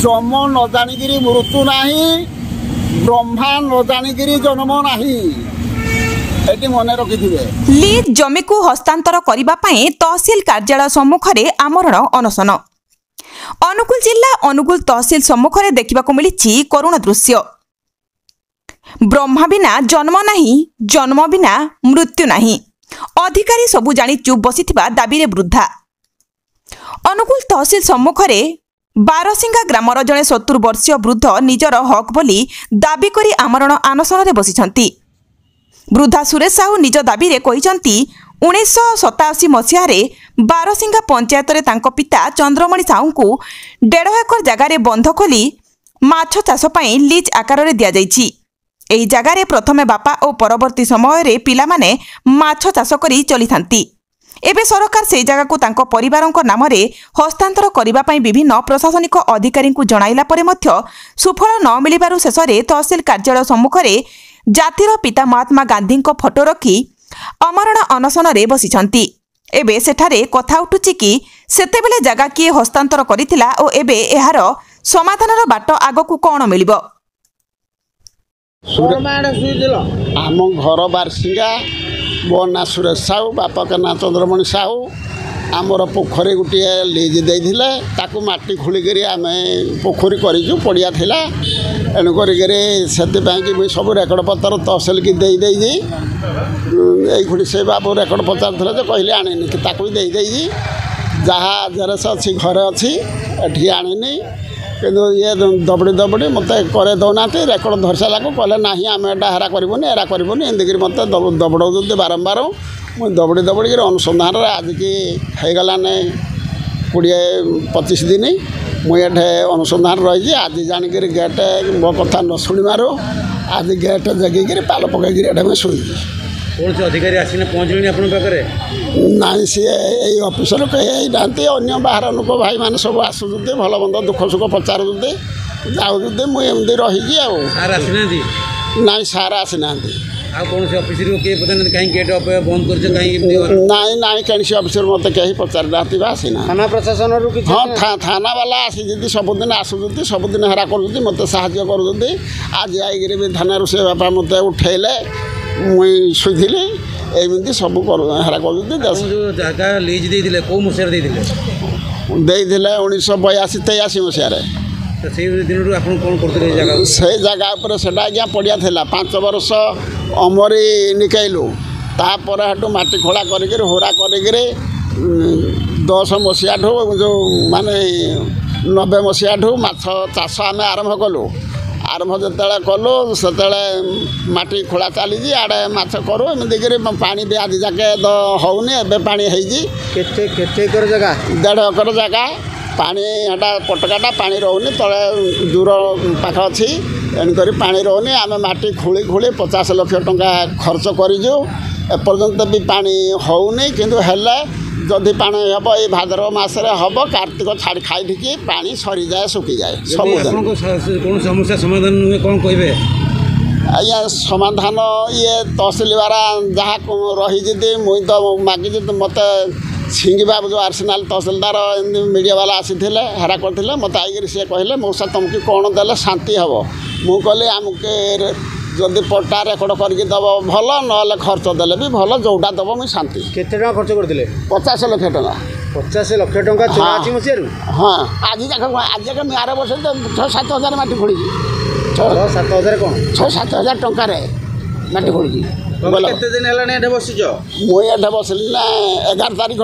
जन्म न जानिकी मृत्यु नाही ब्रह्मा न जानिकी जन्म नाही एटी मने रखिथिबे। लीज जमी को हस्तांतर करिबा पई तहसील कार्यालय सम्मुख रे आमरण अनशन। अनुगुल जिला अनुगुल तहसील सम्मुख रे देखिबा को मिलिछि करुण दृश्य। ब्रह्मा बिना जन्म नाही जन्म बिना मृत्यु नाही अधिकारी सबु जानी चुप बसिथिबा दाबी रे वृद्धा। अनुगुल तहसील सम्मुख रे बारसिंगा ग्रामर जणे 70 वर्षीय वृद्ध निजर हक बोली दाबी करी आमरण अनशन रे बसिछंती। वृद्धा सुरेश साहू निज दाबी रे कहिसंती 1987 मसीह रे बारसिंगा पंचायत रे तांको पिता चंद्रमणि साहू को 1.5 एकर जगह रे बंध खोली माछ चाष पई लीज आकार रे दिया जाईछि। एही जगह रे प्रथमे बापा और परवर्ती समय रे पिला माने माछ चाष करी चली थांती। एबे सरकार से जगह को तांको परिवारक नाम रे हस्तांतर करिबा पई विभिन्न प्रशासनिक अधिकारी को जणाइला परे मध्य सुफल न मिलिबारु शेष रे तहसील कार्यालय सम्मुख रे जातिर पिता महात्मा गांधी को फोटो रखी अमरण अनशन रे बसिछंती। एबे सेठारे कथा उठुछि कि सेतेबेले जगह किए हस्तांतर करिथिला ओ एबे एहार समाधानर बाट आगकू कोन मिलिबो। आम घर बारसिंगा मो ना सुरेश साहू बापा के ना चंद्रमणि साहू आमर पोखरी गोटे लीज देइथिले ताकू माटी खोलिक आम पोखरी करूँ पड़िया थिला एणुक से मुझे सब रेकर्ड पत्र तहसिल की देदेजी ये से बाबू रेकर्ड पचार जो कहले आनी ताकू देदेजी जहाँ जेरस अच्छी घरे अच्छी एठी आनी किंतु ये दबड़ी दबड़ी मत करे दौना रेकर्ड धर सारा कहले ना आम एटा हेरा करबुनि एरा करबुनि एमती मत दबड़ाऊँ बारंबार मुझे दबड़ी दबड़ी अनुसंधान आज की होगलाने 20-25 दिन मुझे अनुसंधान रही आज जानिक गेट मो कथा न शुणिबार आज गेट जगिक पाल पकड़ शुणी कौन से अधिकारी आसिना पहुँचले आपन पाखरे ना सी यही ऑफिसर कहीं ना अन्य बाहर लोक भाई मैंने सब आसुँच भल मंद दुख सुख पचारुँच जाऊँ मुझे रही ना सार आसीना कौन से ऑफिसर के पता कहीं गेट बंद कर नाई नाई कौन ऑफिसर मत कहीं पचार ना आसीना थाना प्रशासन हाँ थाना वाला आसी सबुदिन आसुँच सबुदिन हेरा कर मत साहय कर आज आईकर भी थाना से बापा मत उठेले मुई शुली एमती सब हेरा कर जगह लीज देते कौ मसीह देते 1982-83 मसीह से दिन आप कौन करते से जगह पर से आज्ञा पड़िया था 5 वर्ष अमरी निकलु तापर हाटू माटी खोला कर होरा कर 10 मसीहा जो माने 90 मसीहा माछ चाष आम आरंभ कलु आरंभ जो कलु से माटी खोला चली आड़े माछ करूँ एमती पानी भी आज जाके होनी एवं पानी एकर जगह 1.5 एकर जगह पानी एटा पटकाटा पानी रोनी तले दूर पाख अच्छी एणुक पानी रोनी आम माटी खोली खोली 50 लाख टंका खर्च करूँ एपर्यंत भी पानी होनी किंतु हेले जदि पानी हम ये भाद्रव मसरे हम कार्तिक छाड़ खाई पानी सरी जाए सुखी जाए कौन समस्या समाधान कौन कहे आज्ञा समाधान ये तहसिल वाला जहाँ रही मुई तो मागिजी मत सिंगी बाबू जो आर्सेनाल तहसिलदार मीडिया वाला आसी हेरा करते मत आई सी कहले मौसा तुमको कौन देले शांति हम मु कहली आमके जदि पट्टा रेकर्ड करके दब भल ना खर्च देले भी भल जोटा दब मुझे शांति केते टका खर्च करते 50 लाख टका 50 लाख टका 84 मसीह हाँ आज जाक मैं 8 वर्ष 6-7 हजार माटी खोली 6-7 हजार कौन 6-7 हजार टकर माटी खोली केते दिन है बसीच मुझे बसली ना 11 तारीख